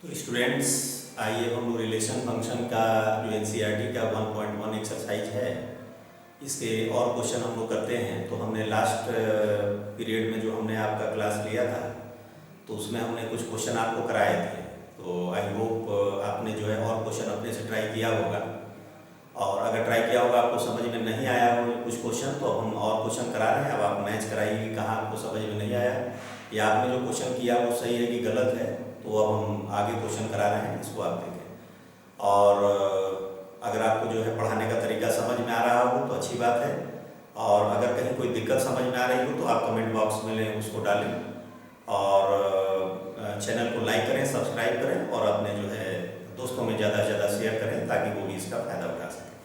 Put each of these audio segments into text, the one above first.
तो स्टूडेंट्स, आइए हम लोग रिलेशन फंक्शन का जो एनसीईआरटी का 1.1 एक्सरसाइज है इसके और क्वेश्चन हम लोग करते हैं। तो हमने लास्ट पीरियड में जो हमने आपका क्लास लिया था तो उसमें हमने कुछ क्वेश्चन आपको कराए थे। तो आई होप आपने जो है और क्वेश्चन अपने से ट्राई किया होगा, और अगर ट्राई किया होगा आपको समझ में नहीं आया हो कुछ क्वेश्चन तो हम और क्वेश्चन करा रहे हैं। अब आप मैच कराइए कहाँ आपको समझ में नहीं आया या आपने जो क्वेश्चन किया वो सही है कि गलत है। तो अब हम आगे क्वेश्चन करा रहे हैं, इसको आप देखें। और अगर आपको जो है पढ़ाने का तरीका समझ में आ रहा हो तो अच्छी बात है, और अगर कहीं कोई दिक्कत समझ में आ रही हो तो आप कमेंट बॉक्स में उसको डालें, और चैनल को लाइक करें, सब्सक्राइब करें, और अपने जो है दोस्तों में ज़्यादा से ज़्यादा शेयर करें ताकि वो भी इसका फ़ायदा उठा सकें।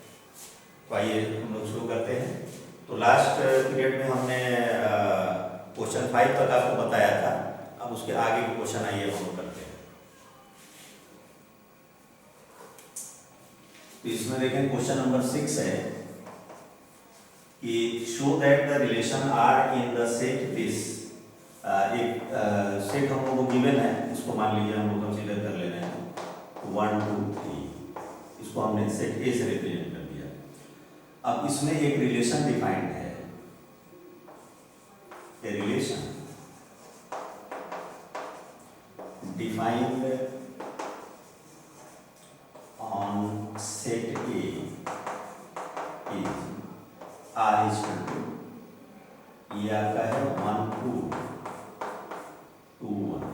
तो आइए हम लोग शुरू करते हैं। तो लास्ट पीरियड में हमने क्वेश्चन 5 तक आपको बताया था। अब उसके आगे के क्वेश्चन आइए हम लोग करते हैं। तो इसमें देखें क्वेश्चन नंबर 6 है कि show that the relation are in the set this. एक सेट हम लोगों को गिवन है, इसको मान लीजिए हम लोग कंसीडर कर ले रहे हैं 1 2 3। इसको हमने सेट ए से रिप्रेजेंट कर दिया। अब इसमें एक रिलेशन डिफाइंड है, a relation defined on set A is R is equal to, ये आपका है 1 2 2 1।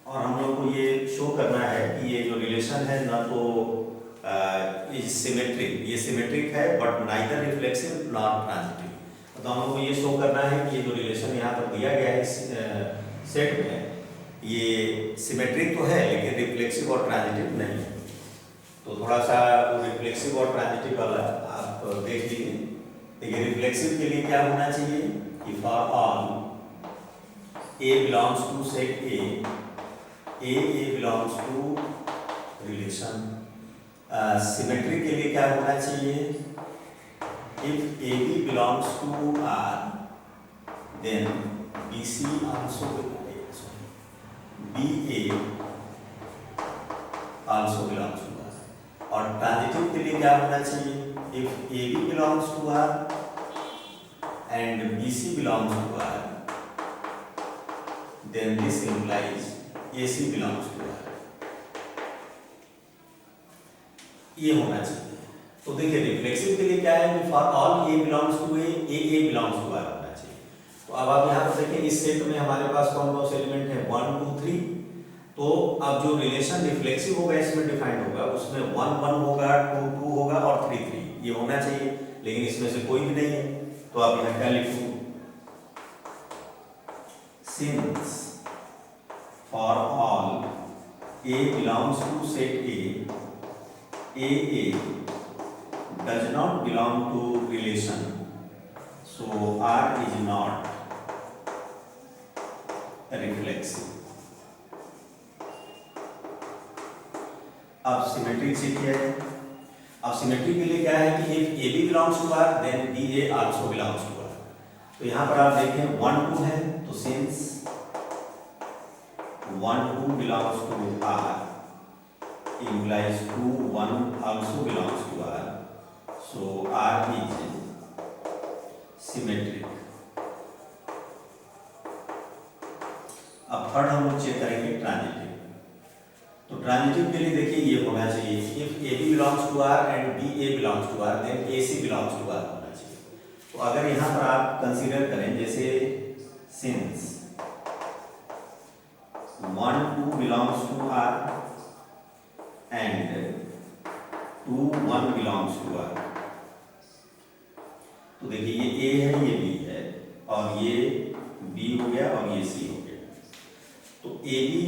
और हम लोग को ये शो करना है कि ये जो रिलेशन है ना तो इज सिमेट्रिक, ये सिमेट्रिक है but neither reflexive not transitive. तो हम लोग को ये शो करना है कि ये जो रिलेशन यहाँ पर दिया गया है इस सेट में ये सिमेट्रिक तो है लेकिन रिफ्लेक्सिव और ट्रांजिटिव नहीं है। तो थोड़ा सा वो रिफ्लेक्सिव और ट्रांजिटिव वाला आप देख लीजिए। देखिए रिफ्लेक्सिव के लिए क्या होना चाहिए कि for all a belongs to set A belongs to relation. Symmetric के लिए क्या होना चाहिए, if a b belongs to R then b c also BA also belongs to R। और ट्रांजिटिव के लिए क्या होना चाहिए, if AB belongs to R and BC belongs to R then this implies AC belongs to R। ये होना चाहिए। तो देखिए रिफ्लेक्सिव के लिए क्या है कि for all A belongs to A belongs to R होना चाहिए। तो अब आप यहाँ पर देखिए इस सेट में हमारे पास कौन कौन से एलिमेंट है 1 2 3। तो अब जो रिलेशन रिफ्लेक्सिव होगा इसमें डिफाइंड होगा, उसमें 1 1 होगा, 2 2 होगा और 3 3 ये होना चाहिए, लेकिन इसमें से कोई भी नहीं है। तो आप यहाँ क्या लिखूं, since for all A belongs to set A does not belong to relation, so R is not reflexive. अब सिमेट्रिक सीखिए। अब सिमेट्रिक के लिए क्या है कि if a b belongs to R then b a also belongs to R. तो यहाँ पर आप देखें 1 2 है, तो since 1 2 belongs to R implies 2 1 also belongs to R, so R is symmetric। अब थर्ड हम लोग चेक करेंगे ट्रांजिटिव। तो ट्रांजिटिव के लिए देखिए ये होना चाहिए if a b belongs to R and b a belongs to R then a c belongs to R होना चाहिए। तो अगर यहाँ पर आप कंसीडर करें जैसे since 1 2 belongs to R and 2 1 belongs to R. तो देखिए ये ए है, ये बी है, और ये बी हो गया और ये सी हो गया। तो a b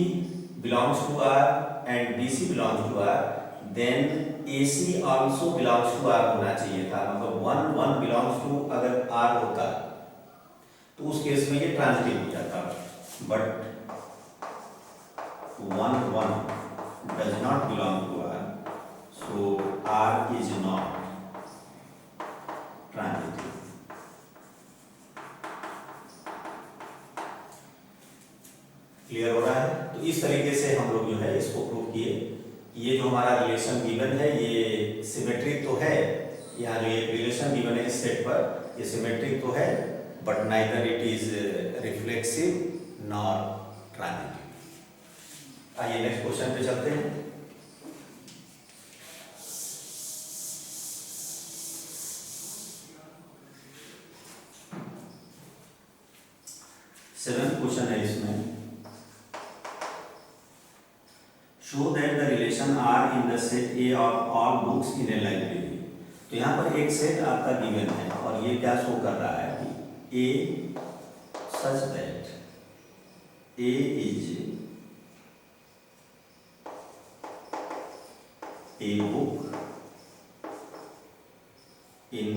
belongs to R and b c belongs to R then a c also belongs to R होना चाहिए था। मतलब 1 1 बिलोंग्स टू अगर आर होता तो उस केस में ये ट्रांजिटिव हो जाता, but 1 1 does not belong to R, so R is not transitive। Clear हो रहा है? तो इस तरीके से हम लोग जो है इसको प्रूव किए। ये जो हमारा रिलेशन गिवन है ये सिमेट्रिक तो है, यहाँ जो ये रिलेशन गिवन है इस सेट पर ये सिमेट्रिक तो है, but neither it is reflexive nor transitive. आइए नेक्स्ट क्वेश्चन पे चलते हैं। सेवेंथ क्वेश्चन है इसमें, show that the relation are in the set A of all books in a library. तो यहाँ पर एक सेट आपका गिवन है और ये क्या शो कर रहा है कि a such that a is a book in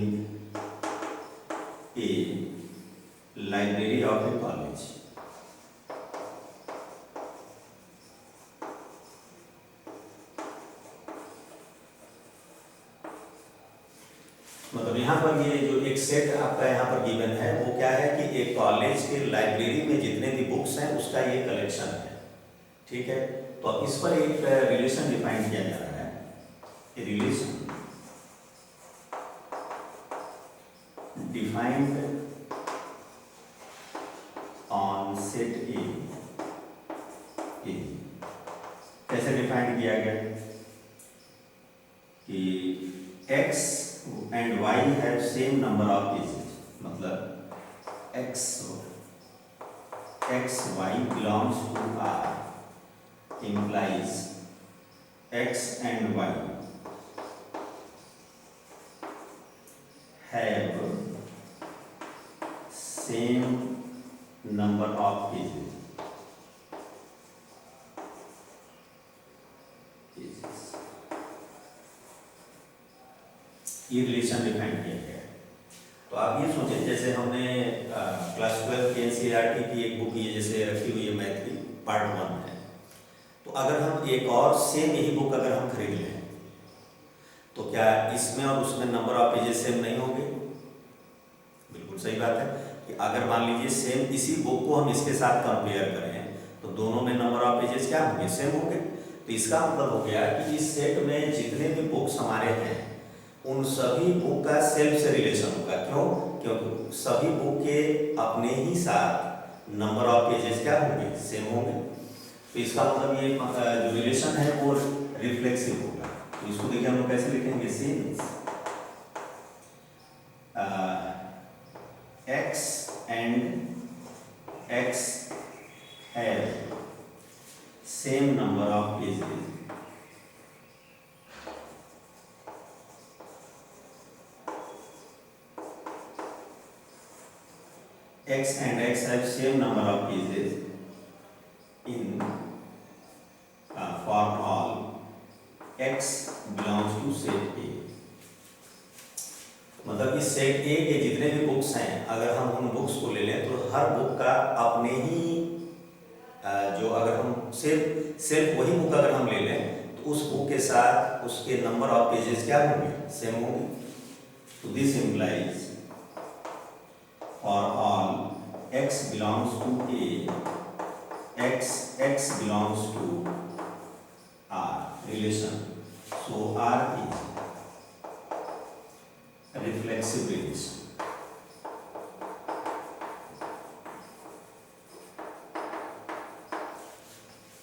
a library of a college. मतलब यहाँ पर ये जो एक सेट आपका यहाँ पर गिवन है वो क्या है कि एक कॉलेज के लाइब्रेरी में जितने भी बुक्स हैं उसका ये कलेक्शन है, ठीक है। तो इस पर एक रिलेशन डिफाइन किया जा रहा है, रिलेशन डिफाइंड ऑन सेट ए। कैसे डिफाइन किया गया कि x and y have same number of pages, मतलब x y belongs to R implies x and y have same number of pages। ये रिलेशन डिफाइन किया गया है। तो आप ये सोचें जैसे हमने क्लास 12 के एनसीईआरटी की एक बुक ये जैसे रखी हुई है मैथ की पार्ट 1 है, तो अगर हम एक और सेम यही बुक अगर हम खरीद लें तो क्या इसमें और उसमें नंबर ऑफ पेजेस सेम नहीं होंगे? बिल्कुल सही बात है कि अगर मान लीजिए सेम इसी बुक को हम इसके साथ कंपेयर करें तो दोनों में नंबर ऑफ पेजेस क्या होंगे? सेम होंगे। तो इसका मतलब हो गया कि इस सेट में जितने भी बुक्स हमारे हैं उन सभी बुक का सेल्फ से रिलेशन होगा। क्यों? क्योंकि सभी बुक के अपने ही साथ नंबर ऑफ पेजेस क्या होंगे? सेम होंगे। तो इसका मतलब ये जो रिलेशन है वो रिफ्लेक्सिव होगा। तो इसको देखिए हम लोग कैसे लिखेंगे, since x and x have same number of pages, x and x have same number of pages in for all x belongs to set A। मतलब इस सेट ए के जितने भी बुक्स हैं अगर हम उन बुक्स को ले लें तो हर बुक का अपने ही जो अगर हम सिर्फ वही बुक अगर हम ले लें तो उस बुक के साथ उसके नंबर ऑफ पेजेस क्या होंगे? सेम होंगे। तो this implies for all x belongs to A, x belongs to R relation, so R is reflexive relation।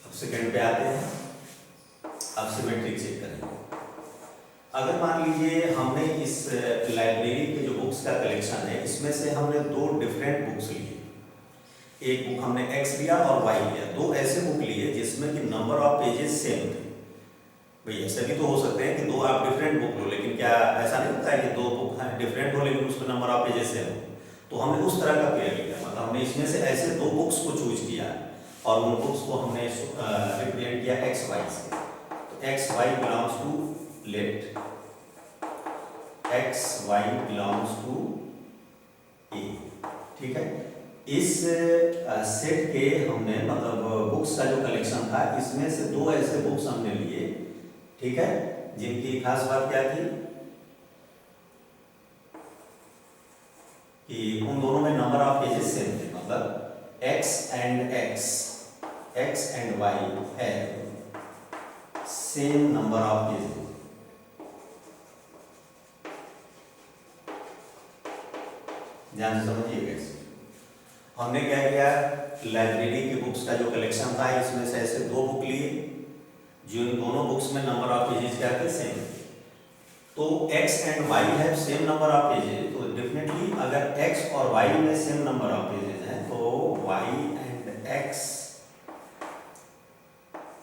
अब सेकंड पे आते हैं। अब सिमेट्रिक चेक करेंगे। अगर मान लीजिए हमने इस लाइब्रेरी के जो बुक्स का कलेक्शन है इसमें से हमने दो डिफरेंट बुक्स लिए, एक बुक हमने x लिया और y लिया, दो ऐसे बुक लिए जिसमें कि नंबर ऑफ पेजेस सेम थे। भाई ऐसा भी तो हो सकते हैं कि दो आप डिफरेंट बुक लो, लेकिन क्या ऐसा नहीं होता है कि दो बुक डिफरेंट हो लेकिन उसमें नंबर ऑफ पेजेस सेम हो? तो हमने उस तरह का पेयर लिया, मतलब हमने इसमें से ऐसे दो बुक्स को चूज किया और उन बुक्स को हमने रिप्रेजेंट किया x y से। तो x y belongs to let x y belongs to A, ठीक है। इस सेट के हमने मतलब बुक्स का जो कलेक्शन था इसमें से दो ऐसे बुक्स हमने लिए, ठीक है, जिनकी खास बात क्या थी कि उन दोनों में नंबर ऑफ पेजेस सेम थे। मतलब x and x x and y have same number of pages. ध्यान से समझिएगा इसे। हमने क्या किया, लाइब्रेरी की बुक्स का जो कलेक्शन था इसमें से ऐसे दो बुक लिए, जो इन दोनों बुक्स में नंबर ऑफ पेजेस क्या थे, सेम। तो x and y have same number of pages, तो डेफिनेटली अगर x और y में सेम नंबर ऑफ पेजेस हैं तो y and x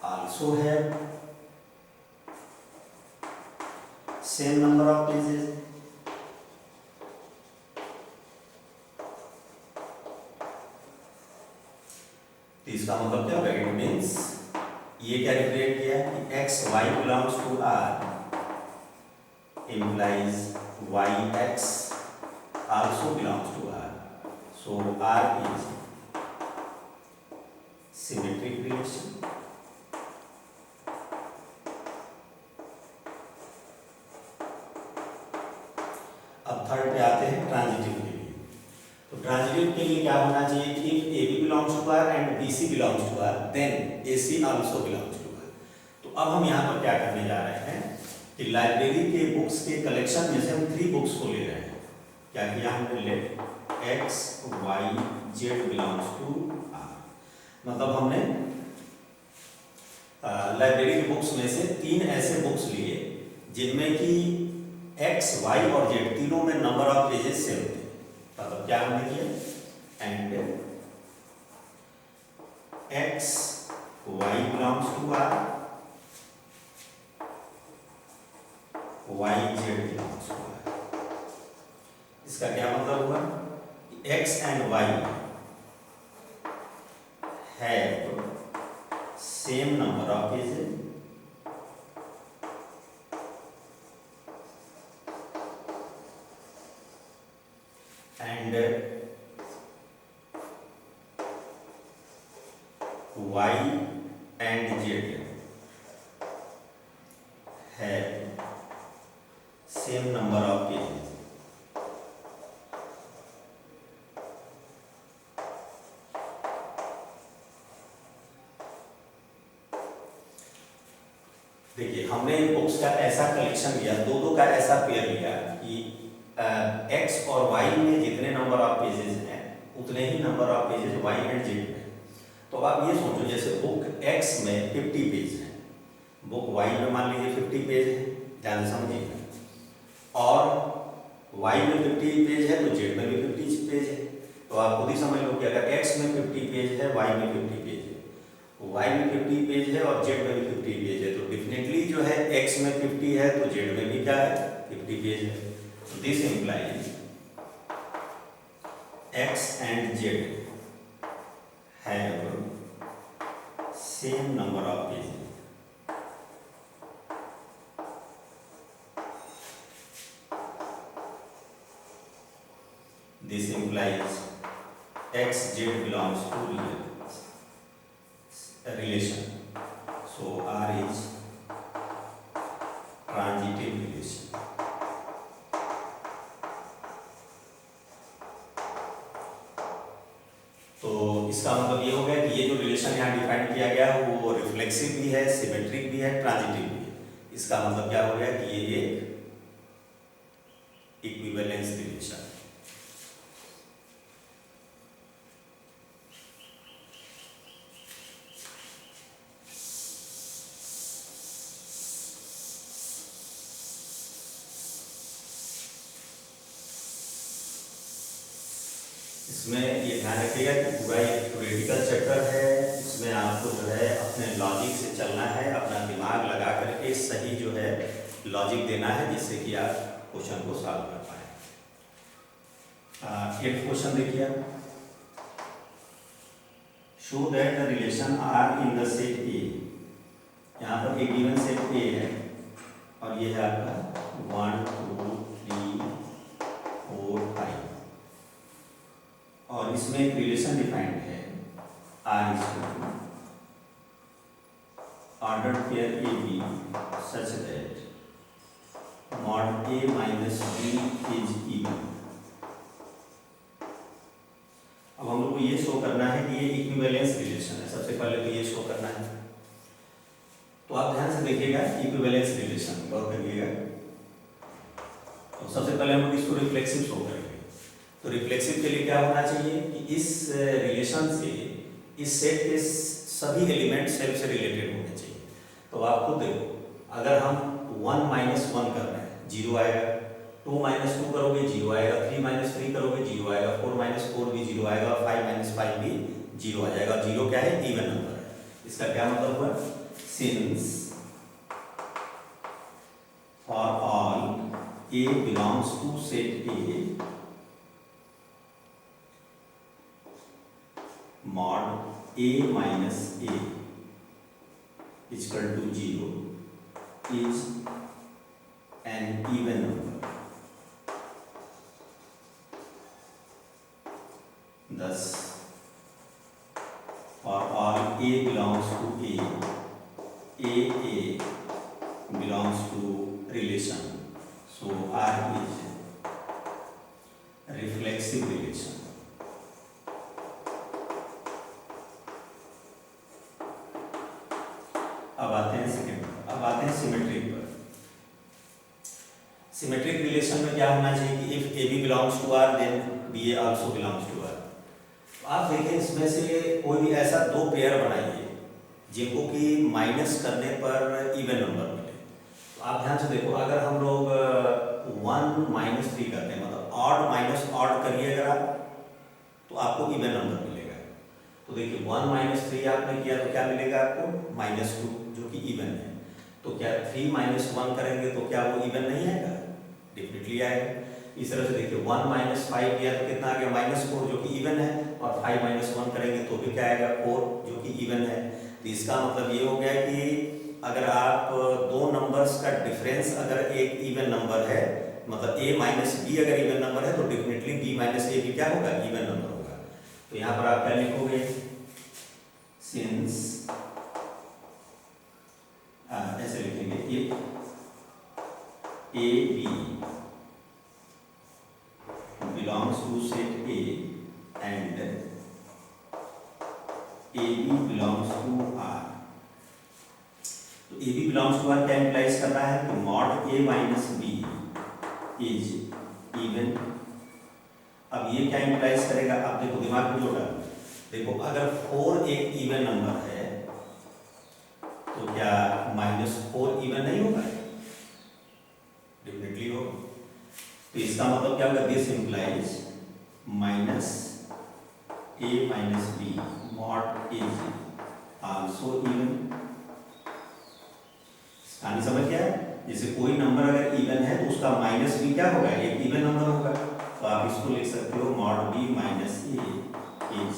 also have same number of pages. तो इसका मतलब क्या होगा, इट मीन्स ये क्या रिप्रेजेंट किया कि x y belongs to R implies y x also belongs to R. So R is symmetric relation. अब थर्ड पे आते हैं ट्रांजिटिव के लिए। तो ट्रांजिटिव के लिए क्या होना चाहिए कि if AB belongs to R and BC belongs to R, then AC also belongs to R. तो अब हम यहाँ पर क्या करने जा रहे हैं कि लाइब्रेरी के बुक्स के कलेक्शन में से हम 3 बुक्स को ले रहे हैं। क्या किया हमने, let x y z belongs to R, मतलब हमने लाइब्रेरी के बुक्स में से 3 ऐसे बुक्स लिए जिनमें कि x y और z तीनों में नंबर ऑफ पेजेस सेम थे। मतलब क्या हमने किया, and x y belongs to R, y z belongs to R। इसका क्या मतलब हुआ कि x and y have same number of pages and y and z have same number of pages। देखिए हमने बुक्स का ऐसा कलेक्शन लिया, दो का ऐसा पेयर लिया कि x और y में जितने नंबर ऑफ पेजेस हैं उतने ही number of pages y and z में। तो आप ये सोचो जैसे बुक x में 50 पेज है, बुक y में मान लीजिए 50 पेज है, ध्यान से समझिएगा, और y में 50 पेज है तो z में भी 50 पेज है। तो आप खुद ही समझ लो कि अगर x में 50 पेज है, y में 50 पेज है, y में 50 पेज है और z में भी 50 पेज है, तो डेफिनेटली जो है x में 50 है तो z में भी क्या है, 50 पेज है। So this implies x and z have same number of pages। This implies x z belongs to a relation, so R is transitive relation। तो इसका मतलब ये हो गया कि ये जो रिलेशन यहाँ डिफाइन किया गया वो रिफ्लेक्सिव भी है, सिमेट्रिक भी है, ट्रांजिटिव भी है। इसका मतलब क्या हो गया कि ये एक इक्विवेलेंस रिलेशन है। इसमें ये ध्यान रखिएगा कि पूरा एक थ्योरेटिकल चैप्टर है, इसमें आपको जो है अपने लॉजिक से चलना है, अपना दिमाग लगा करके सही जो है लॉजिक देना है, जिससे कि आप क्वेश्चन को सॉल्व कर पाए। एक क्वेश्चन देखिए, show that the relation are in the set A. यहाँ पर एक गिवन सेट ए है और ये है आपका 1 2 3 4 5 और इसमें एक रिलेशन डिफाइंड है R is ordered pair a b such that mod a minus b is even. अब हम लोग को ये शो करना है कि ये इक्विवेलेंस रिलेशन है। सबसे पहले तो ये शो करना है, तो आप ध्यान से देखिएगा इक्विवेलेंस रिलेशन गौर करिएगा। तो सबसे पहले हम लोग इसको रिफ्लेक्सिव शो करेंगे। तो रिफ्लेक्सिव के लिए क्या होना चाहिए कि इस रिलेशन से इस सेट के सभी एलिमेंट सेट से रिलेटेड होने चाहिए। तो आप खुद देखो, अगर हम 1 माइनस 1 कर रहे हैं 0 आएगा, 2 माइनस 2 करोगे 0 आएगा, 3 माइनस 3 करोगे 0 आएगा, 4 माइनस 4 भी 0 आएगा, 5 माइनस 5 भी 0 आ जाएगा। 0 क्या है? इवन नंबर है। इसका क्या मतलब हुआ? Since for all A belongs to set A, mod A minus A is equal to 0 is an even number. Thus, for all A belongs to A belongs to relation. So R is reflexive relation. अब आते हैं second, अब आते हैं symmetric पर। Symmetric relation में क्या होना चाहिए कि if AB belongs to R then BA also belongs to R। आप देखें इसमें से कोई भी ऐसा दो पेयर बनाइए जिनको कि माइनस करने पर इवन नंबर मिले। तो आप ध्यान से देखो, अगर हम लोग 1 माइनस 3 करते हैं, मतलब ऑड माइनस ऑड करिएगा तो आपको इवन नंबर मिलेगा। तो देखिए 1 माइनस 3 आपने किया तो क्या मिलेगा आपको? -2 जो कि इवन है। तो क्या 3 माइनस 1 करेंगे तो क्या वो इवन नहीं आएगा? डेफिनेटली आएगा। इस तरह से देखिए 1 माइनस 5 किया तो कितना आ गया? -4 जो कि इवन है, और 5 माइनस 1 करेंगे तो भी क्या आएगा? 4 जो कि इवन है। तो इसका मतलब ये हो गया कि अगर आप दो नंबर्स का डिफरेंस अगर एक इवन नंबर है, मतलब A माइनस B अगर इवन नंबर है तो डेफिनेटली B माइनस A भी क्या होगा? इवन नंबर होगा। तो यहाँ पर आप क्या लिखोगे? सिंस ऐसे लिखेंगे if AB belongs to set A and AB belongs to R। तो AB belongs to R क्या इम्प्लाइज कर रहा है कि mod A minus B is even. अब ये क्या इम्प्लाइज करेगा? आप देखो दिमाग में जोड़ा, देखो अगर 4 एक इवन नंबर है तो क्या -4 इवन नहीं होगा? डेफिनेटली होगा। तो इसका मतलब क्या होगा? This implies minus A minus B mod is also even. कहानी समझ गया? जैसे कोई नंबर अगर इवन है तो उसका माइनस भी क्या होगा? एक इवन नंबर होगा। तो आप इसको लिख सकते हो mod B minus A is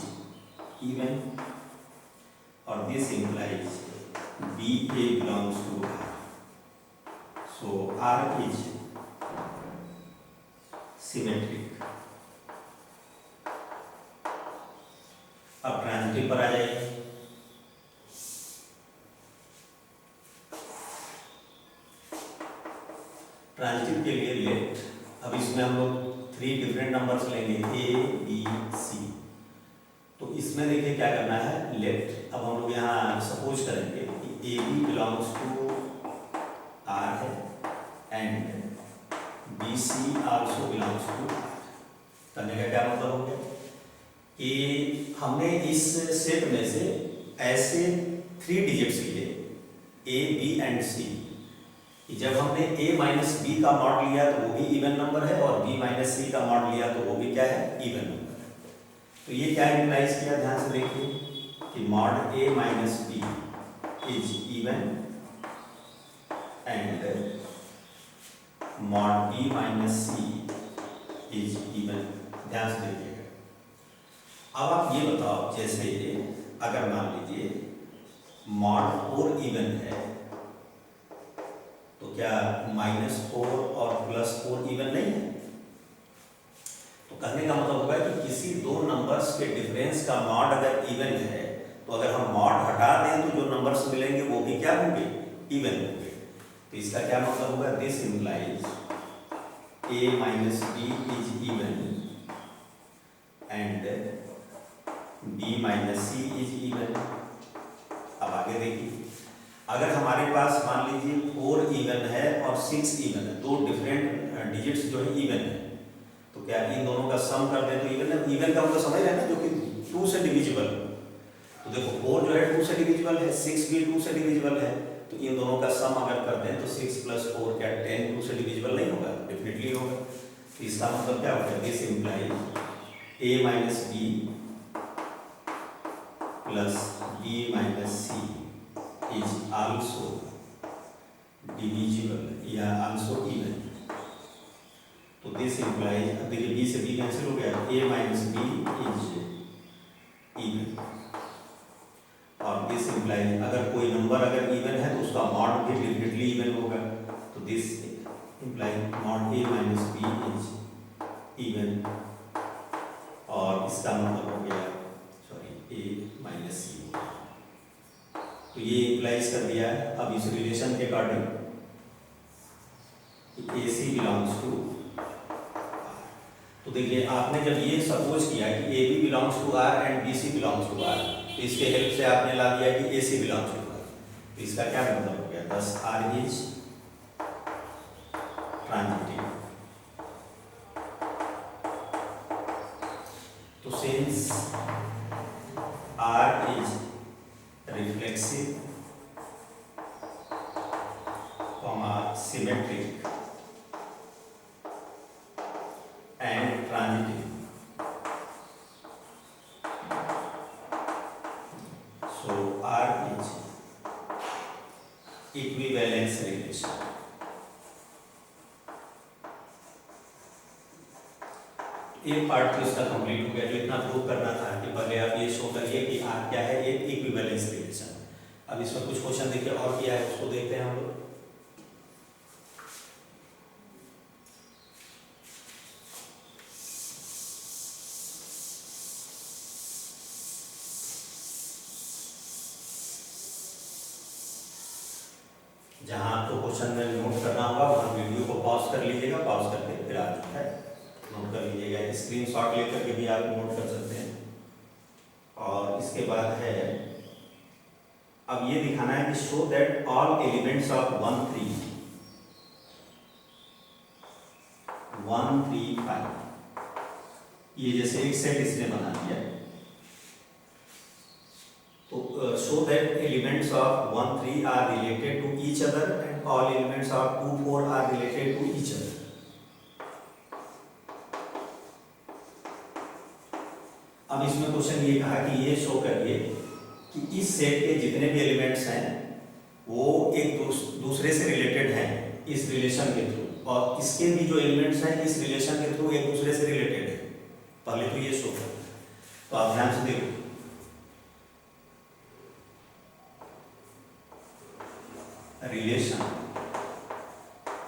even, और this implies BA belongs to R। So R is symmetric। अब ट्रांजिटिव पर आ जाइए। ट्रांजिटिव के लिए लेट, अब इसमें हम लोग 3 डिफरेंट नंबर्स लेंगे A B C। तो इसमें देखिए क्या करना है? लेट। अब हम लोग यहाँ सपोज करेंगे कि AB बिलोंग्स टू R है and BC also belongs to R। करने का क्या मतलब हो गया कि हमने इस सेट में से ऐसे 3 डिजिट्स लिए A B एंड C। जब हमने A माइनस B का मॉड लिया तो वो भी इवन नंबर है, और B माइनस C का मॉड लिया तो वो भी क्या है? इवन नंबर है। तो ये क्या इम्प्लाइज किया? ध्यान से देखिए कि mod A minus B is even and mod B minus C is even. ध्यान से देखिएगा। अब आप ये बताओ, जैसे अगर मान लीजिए मॉड 4 इवन है तो क्या -4 और +4 इवन नहीं है? तो कहने का मतलब होगा कि किसी दो नंबर्स के डिफरेंस का मॉड अगर इवन है तो अगर हम मॉड हटा दें तो जो नंबर्स मिलेंगे वो भी क्या होंगे? इवन होंगे। तो इसका क्या मतलब होगा? This implies A minus B is even and b minus c is even. अब आगे देखिए, अगर हमारे पास मान लीजिए 4 इवन है और 6 इवन है, दो डिफरेंट डिजिट्स जो है इवन है, तो क्या इन दोनों का सम कर दें तो इवन है। इवन का मतलब समझ रहे हैं ना, जो कि 2 से डिविजिबल। तो देखो 4 जो है 2 से डिविजिबल है, 6 भी 2 से डिविजिबल है, तो इन दोनों का सम अगर कर दें तो 6 + 4 क्या 10 2 से डिविजिबल नहीं होगा? डेफिनेटली होगा। तो इसका मतलब क्या होगा? This implies a minus b plus b minus c is also divisible या आल्सो इवन। तो दिस इम्प्लाइज, अब देखिए b से b कैंसिल हो गया, a minus b is even. और दिस इम्प्लाइज अगर कोई नंबर अगर इवन है तो उसका मॉड भी डेफिनेटली इवन होगा। तो this implies mod a minus b is even, और इसका मतलब हो गया सॉरी a माइनस सी। तो ये इम्प्लाइज कर दिया है। अब इस रिलेशन के according a c belongs to, तो देखिए आपने जब ये सपोज किया कि a b belongs to R and b c belongs to R, तो इसके हेल्प से आपने ला दिया कि a c belongs to R. तो इसका क्या मतलब हो गया? Thus R is transitive. तो since R is reflexive comma symmetric and transitive, so R is equivalence relation। एक पार्ट तो इसका कंप्लीट हो गया, जो इतना प्रूव करना था कि पहले आप ये शो करिए कि R क्या है, एक इक्विवेलेंस रिलेशन। अब इसमें कुछ क्वेश्चन देखिए और क्या है, उसको देखते हैं हम लोग। जहाँ आपको क्वेश्चन में नोट करना होगा वहाँ वीडियो को पॉज कर लीजिएगा, पॉज करके फिर आप जो है नोट कर लीजिएगा। स्क्रीनशॉट लेकर के भी आप नोट कर सकते हैं। और इसके बाद है, अब ये दिखाना है कि show that all elements of 1 3 1 3 5, ये जैसे एक सेट इसने बना दिया, तो show that elements of 1 3 are related to each other and all elements of 2 4 are related to each other. अब इसमें क्वेश्चन ये कहा कि ये शो करिए कि इस सेट के जितने भी एलिमेंट्स हैं वो एक दूसरे से रिलेटेड हैं इस रिलेशन के थ्रू, और इसके भी जो एलिमेंट्स हैं इस रिलेशन के थ्रू एक दूसरे से रिलेटेड है। पहले तो ये शो कर, तो आप ध्यान से देखो, relation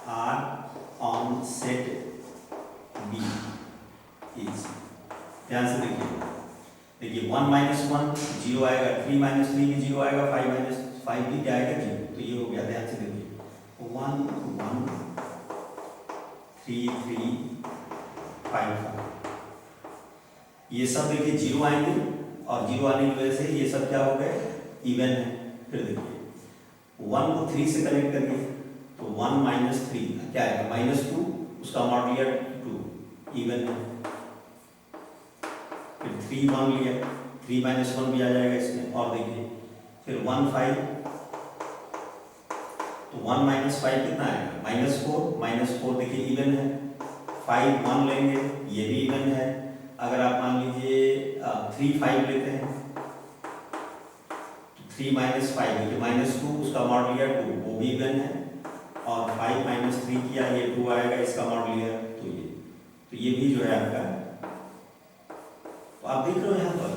R on set B is, ध्यान से देखिए 1 माइनस 1 जीरो आएगा, 3 माइनस 3 भी जीरो आएगा, 5 माइनस 5 भी क्या आएगा जीरो। तो ये हो गया, ध्यान से देखिए 1 1 3 3 5 5, ये सब देखिए जीरो आएंगे, और जीरो आने की वजह से ये सब क्या हो गए? इवन है। फिर देखिए 1 को 3 से कनेक्ट करिए, तो 1 माइनस 3 क्या आएगा? -2, उसका मॉड लिया 2, इवन है। फिर 3 1 लिया, 3 माइनस 1 भी आ जाएगा इसमें। और देखिए फिर 1 5, तो 1 माइनस 5 कितना आएगा? -4 देखिए इवन है। 5 1 लेंगे, ये भी इवन है। अगर आप मान लीजिए 3 5 लेते हैं, 3 माइनस 5 देखिए -2, उसका मॉड लिया 2, वो भी इवन है। और 5 माइनस 3 किया, ये 2 आएगा, इसका मॉड लिया तो ये भी जो है आपका। तो आप देख रहे हो यहाँ पर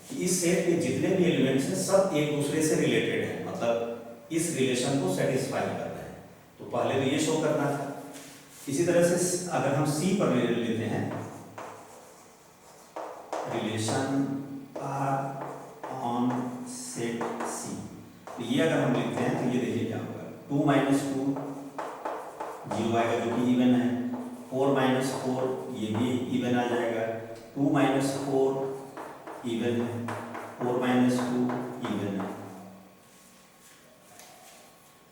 कि इस सेट के जितने भी एलिमेंट्स हैं सब एक दूसरे से रिलेटेड हैं, मतलब इस रिलेशन को सेटिस्फाई कर रहे हैं। तो पहले तो ये शो करना था। इसी तरह से अगर हम सी पर लेते हैं, relation R on set C, तो ये अगर हम लिखते हैं तो ये देखिए क्या होगा? 2 माइनस 2 जीरो आएगा, जो कि इवन है। 4 माइनस 4 ये भी इवन आ जाएगा। 2 माइनस 4 इवन है, 4 माइनस 2 इवन है।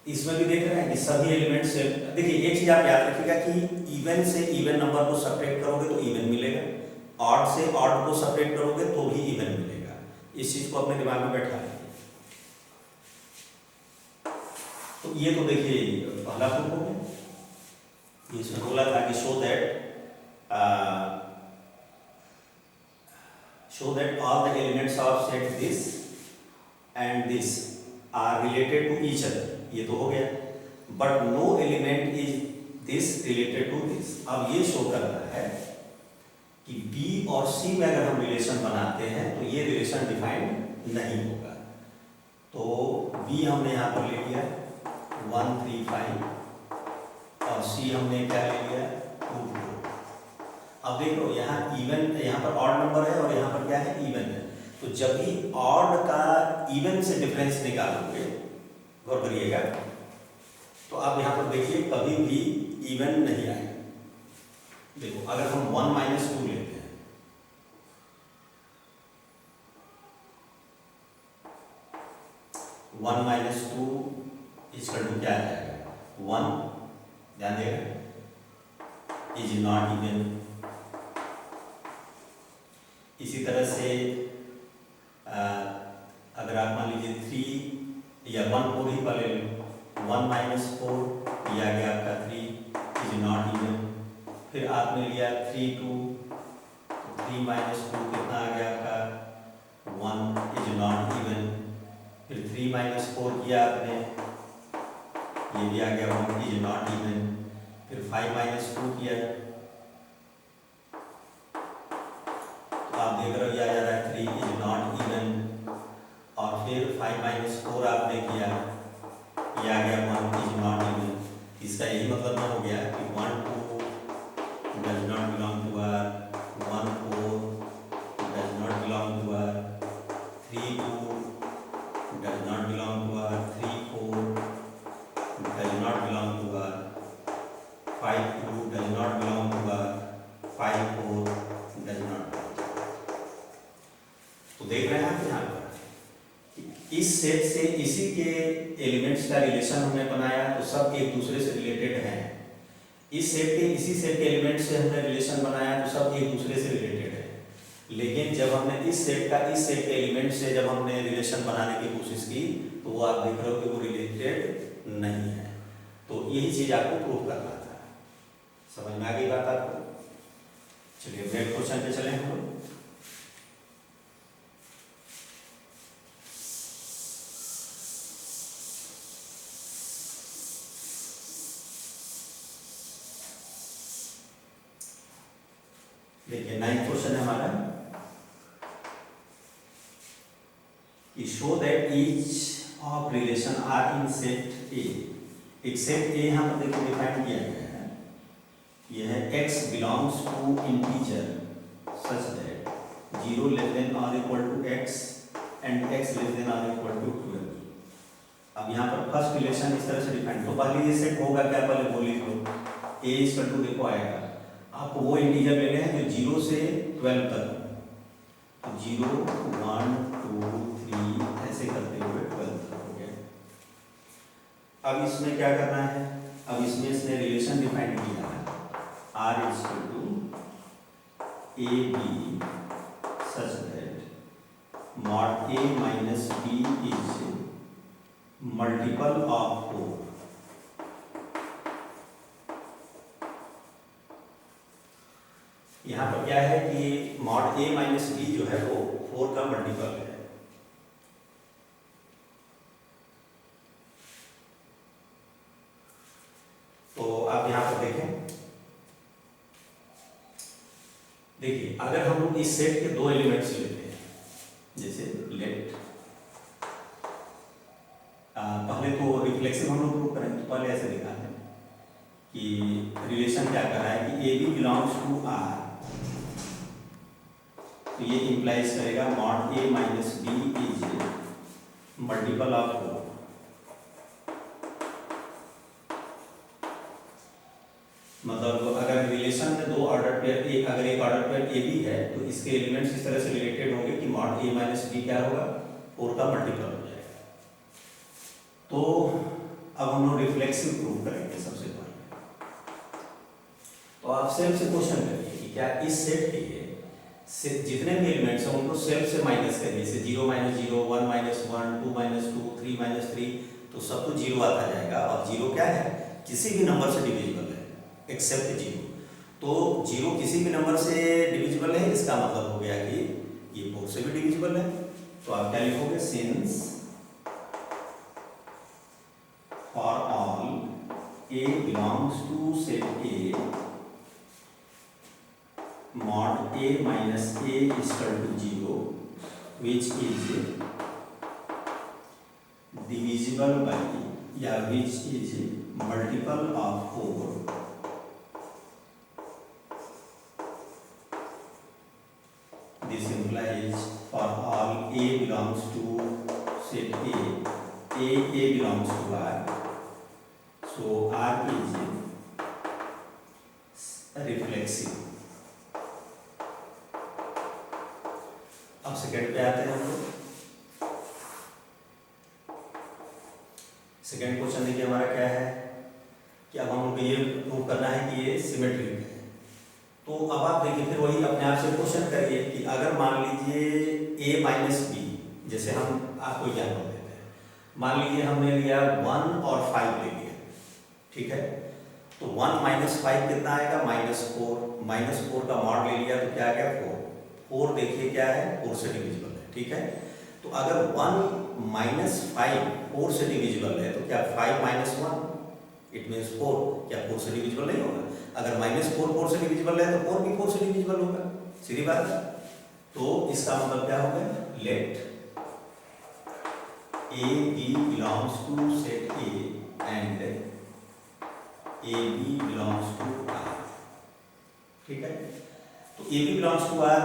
इसमें भी देख रहे हैं कि सभी एलिमेंट से, देखिए एक चीज आप याद रखिएगा कि इवन से इवन नंबर को सब्ट्रैक्ट करोगे तो इवन मिलेगा, ऑड से ऑड को सब्ट्रैक्ट करोगे तो भी इवन मिलेगा। इस चीज को अपने दिमाग में बैठा लीजिए। तो ये तो देखिए पहला प्रूफ हो गया। इसमें बोला था कि show that all the elements of set this and this are related to each other, ये तो हो गया। But no element is this related to this. अब ये शो करना है कि बी और सी में अगर हम रिलेशन बनाते हैं तो ये रिलेशन डिफाइंड नहीं होगा। तो बी हमने यहाँ पर ले लिया 1 3 5 और सी हमने क्या ले लिया 2 4। अब देख लो यहाँ इवन, यहाँ पर ऑड नंबर है और यहाँ पर क्या है इवन है। तो जब भी ऑड का इवन से डिफरेंस निकालोगे, गौर करिएगा, तो आप यहाँ पर देखिए कभी भी इवन नहीं आएगा। देखो अगर हम 1 माइनस 2 लेते हैं, 1 माइनस 2 इसका क्या आ जाएगा 1, ध्यान देगा, इज नॉट इवन। इसी तरह से अगर आप मान लीजिए 3 या 1 4 ही पहले लो, 1 माइनस 4 ये आ गया आपका 3 इज नॉट इवन। फिर आपने लिया 3 2, 3 माइनस 2 कितना आ गया आपका 1 इज नॉट इवन। फिर 3 माइनस 4 किया आपने, ये भी आ गया 1 इज नॉट इवन। फिर 5 माइनस 2 किया, तो आप देख रहे हो ये आ जा रहा है 3 इज नॉट इवन। और फिर 5 माइनस 4 आपने किया, ये आ गया 1 इज नॉट इवन। इसका यही मतलब ना हो गया कि 1 2 does not belong to R, 1 4 does not belong to R, 3 2 does not belong to R, 3 4 does not belong to R, 5 2 does not belong to R, 5 4 does not. तो देख रहे हैं आप यहाँ पर इस सेट से इसी के एलिमेंट्स का रिलेशन हमने बनाया तो सब एक दूसरे से रिलेटेड हैं। इस सेट के इसी सेट के एलिमेंट से हमने रिलेशन बनाया तो सब एक दूसरे से रिलेटेड है। लेकिन जब हमने इस सेट का इस सेट के एलिमेंट से जब हमने रिलेशन बनाने की कोशिश की तो वो आप देख रहे हो कि वो रिलेटेड नहीं है। तो यही चीज आपको प्रूव करना था। समझ में आ गई बात आपको? चलिए नेक्स्ट क्वेश्चन पे चले हम लोग। देखिए 9th क्वेश्चन है हमारा कि show that each of relation are in set A. एक सेट ए यहाँ पर देखिए डिफाइन किया गया है, यह है x belongs to integer such that 0 less than और equal to x and x less than और इक्वल टू 12। अब यहाँ पर फर्स्ट रिलेशन इस तरह से डिफाइन, तो पहले ये सेट होगा क्या, पहले बोली तो a इक्वल टू देखो आएगा, आपको वो इंटीजर लेने हैं जो 0 से 12 तक, तो 0 1 2 3 ऐसे करते हुए 12 तक हो गया। अब इसमें क्या करना है, अब इसमें इसने रिलेशन डिफाइन किया है R equal to a b such that mod A minus B is multiple of 4। यहाँ पर क्या है कि मॉड A माइनस B जो है वो 4 का मल्टीपल है। तो आप यहाँ पर देखें, देखिए अगर हम लोग इस सेट के दो एलिमेंट्स लेते हैं, जैसे लेट पहले तो रिफ्लेक्सिव हम लोग प्रूव करें, तो पहले ऐसे दिखाते हैं कि रिलेशन क्या कर रहा है कि a b belongs to R, तो ये इंप्लाइज करेगा mod A minus B is multiple of 4। मतलब अगर रिलेशन में दो ऑर्डर पेयर, अगर एक ऑर्डर पेयर ए बी है तो इसके एलिमेंट्स इस तरह से रिलेटेड होंगे कि mod mod a minus B क्या होगा, 4 का मल्टीपल हो जाएगा। तो अब हम लोग रिफ्लेक्सिव प्रूफ करेंगे सबसे पहले। तो आप सेल्फ से क्वेश्चन करिए कि क्या इस सेट के से जितने भी एलिमेंट्स हैं उनको सेल्फ से माइनस करिए, जैसे 0 - 0, 1 - 1, 2 - 2, 3 - 3, तो सब कुछ 0 आता जाएगा। और 0 क्या है, किसी भी नंबर से डिविजिबल है एक्सेप्ट 0। तो 0 किसी भी नंबर से डिविजिबल है, इसका मतलब हो गया कि ये 4 से भी डिविजिबल है। तो आप क्या लिखोगे, since for all a belongs to set A, mod a minus a is equal to 0, which is divisible by या which is multiple of 4, this implies for all a belongs to set A belongs to R, so R is reflexive। अब second पे आते हैं हम लोग। Second question देखिए हमारा क्या है कि अब हम लोग ये प्रूव करना है कि ये सिमेट्रिक है। तो अब आप देखिए फिर वही अपने आप से क्वेश्चन करिए कि अगर मान लीजिए a माइनस बी, जैसे हम आपको एग्जाम्पल देते हैं, मान लीजिए हमने लिया 1 और 5 ले लिया, ठीक है। तो 1 - 5 कितना आएगा, -4, -4 का मॉड ले लिया तो क्या आ गया, 4 देखिए क्या है, 4 से डिविजिबल है, ठीक है। तो अगर 1 - 5 4 से डिविजिबल है तो क्या 5 - 1 इट मीन्स 4 क्या 4 से डिविजिबल नहीं होगा। अगर -4 4 से डिविजिबल है तो 4 भी 4 से डिविजिबल होगा, सीधी बात है। तो इसका मतलब क्या होगा, late a b belongs to set A and a b belongs to R, ठीक है। तो a b belongs to R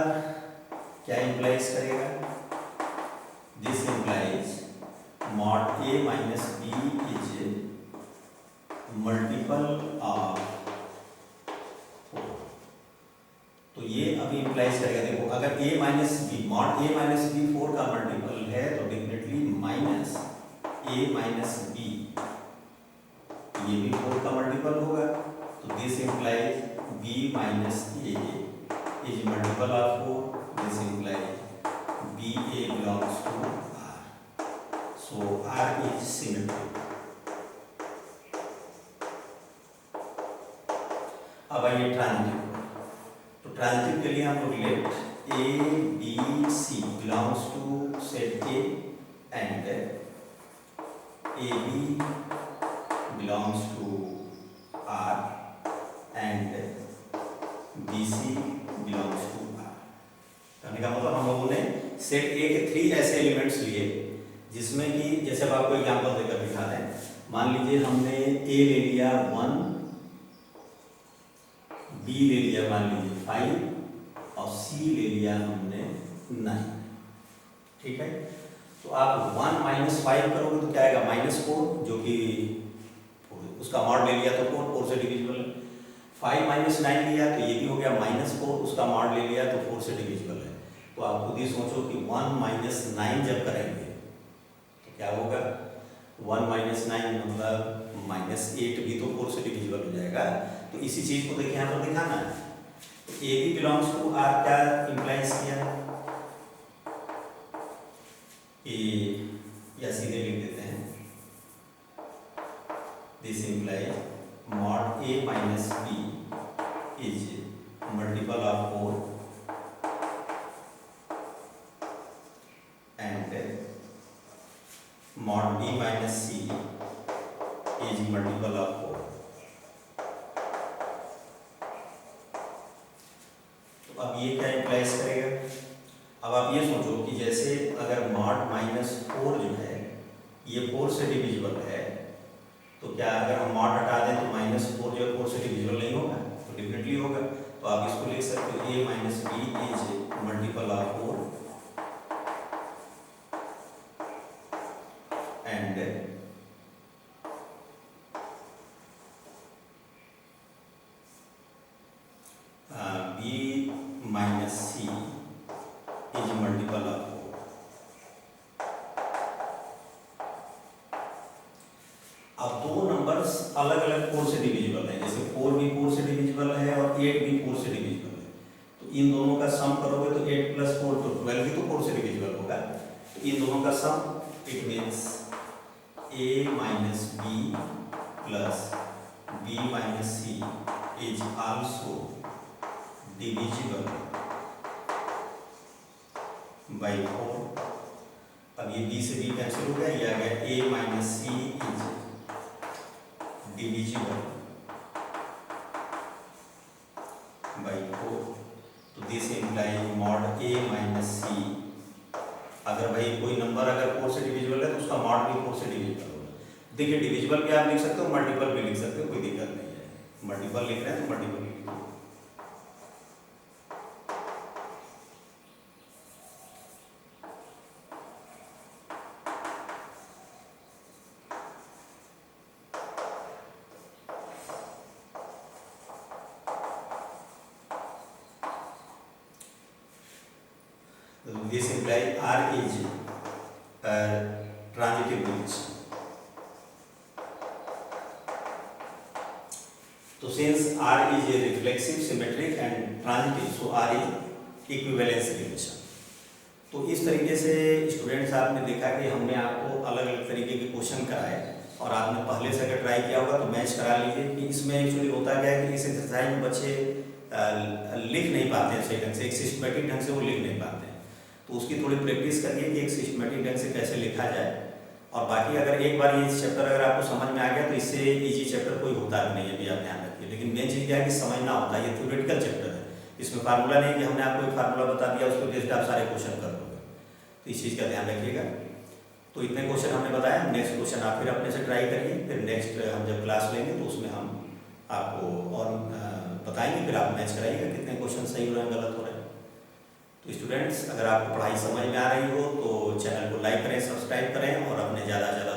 क्या इंप्लाइज करेगा, this implies mod a minus b is multiple of 4। तो ये अभी इंप्लाइज करेगा, देखो अगर a minus b, mod a minus b 4 का मल्टीपल है तो डेफिनेटली माइनस a माइनस बी ये भी 4 का मल्टीपल होगा। तो this implies b minus a is multiple of 4, this implies ba belongs to R, so R is symmetric। अब आइए ट्रांजिटिव। तो ट्रांजिटिव के लिए हम लोग late a b c belongs to set A and a b belongs to R and b c belongs to R। कहने का मतलब हम लोगों ने सेट ए के 3 ऐसे एलिमेंट्स लिए जिसमें कि जैसे अब आपको एग्जांपल देकर दिखा दें, मान लीजिए हमने ए ले लिया 1, बी ले लिया मान लीजिए 5 और सी ले लिया हमने 9, ठीक है। तो आप 1 - 5 करोगे तो क्या आएगा, -4, जो कि उसका मॉड ले लिया तो 4 से डिविजिबल है। 5 - 9 लिया तो ये भी हो गया -4, उसका मॉड ले लिया तो 4 से डिविजिबल है। तो आप खुद ही सोचो कि 1 - 9 जब करेंगे तो क्या होगा, 1 - 9 मतलब -8 भी तो 4 से डिविजिबल हो जाएगा। तो इसी चीज को देखिए यहाँ पर दिखाना है। तो a b belongs to R क्या इंप्लाइज किया, या सीधे लिख देते हैं, this implies mod a minus b is multiple of 4 and mod b minus c is multiple of 4। तो अब ये क्या इंप्लाइज करेगा, अब आप ये सोचो कि जैसे अगर mod -4 जो है ये 4 से डिविजिबल है, तो क्या अगर हम मॉड हटा दें तो -4 जो 4 से डिविजिबल नहीं होगा, तो डेफिनेटली होगा। तो आप इसको लिख सकते हो a minus b is multiple of 4 and b minus c is multiple of 4। अलग अलग 4 से डिविजिबल है, जैसे 4 भी 4 से डिविजिबल है और 8 भी 4 से डिविजिबल है। तो इन दोनों का सम करोगे तो 8 + 4 तो 12 भी तो 4 से डिविजिबल होगा। तो इन दोनों का sum it means a minus b plus b minus c is also divisible by 4। अब ये b से b कैंसिल हो गया, ये आ गया a minus c is divisible by 4। तो this imply mod a minus c, अगर भाई कोई नंबर अगर 4 से डिविजिबल है तो उसका मॉड भी 4 से डिविजिबल होगा। देखिए डिविजिबल भी आप लिख सकते हो, मल्टीपल भी लिख सकते हो, कोई दिक्कत नहीं है। मल्टीपल लिख रहे हैं तो मल्टीपल लिख लो। This implies R is a transitive relation. So since R is a reflexive, symmetric and transitive, so R is equivalence relation. तो इस तरीके से स्टूडेंट्स आपने देखा कि हमने आपको अलग अलग तरीके के क्वेश्चन कराए और आपने पहले से अगर ट्राई किया होगा तो मैच करा लीजिए कि इसमें एक्चुअली होता क्या है कि इस एक्सरसाइज में बच्चे लिख नहीं पाते हैं सही ढंग से, एक सिस्टमेटिक ढंग से वो लिख नहीं पाते हैं। तो उसकी थोड़ी प्रैक्टिस करिए कि एक सिस्टमेटिक ढंग से कैसे लिखा जाए। और बाकी अगर एक बार ये चैप्टर अगर आपको समझ में आ गया तो इससे इजी चैप्टर कोई होता भी नहीं है, भी आप ध्यान रखिए। लेकिन मेन चीज़ क्या है कि समझना होता है, ये थ्योरेटिकल चैप्टर है, इसमें फार्मूला नहीं कि हमने आपको एक फार्मूला बता दिया उसको बेस्ड आप सारे क्वेश्चन कर लोगे। तो इस चीज़ का ध्यान रखिएगा। तो इतने क्वेश्चन हमने बताया, नेक्स्ट क्वेश्चन आप फिर अपने से ट्राई करिए, फिर नेक्स्ट हम जब क्लास लेंगे तो उसमें हम आपको और बताएंगे, फिर आप मैच कराइएगा कितने क्वेश्चन सही हो रहे हैं गलत हो रहे हैं। तो स्टूडेंट्स अगर आपको पढ़ाई समझ में आ रही हो तो चैनल को लाइक करें, सब्सक्राइब करें और अपने ज़्यादा से ज़्यादा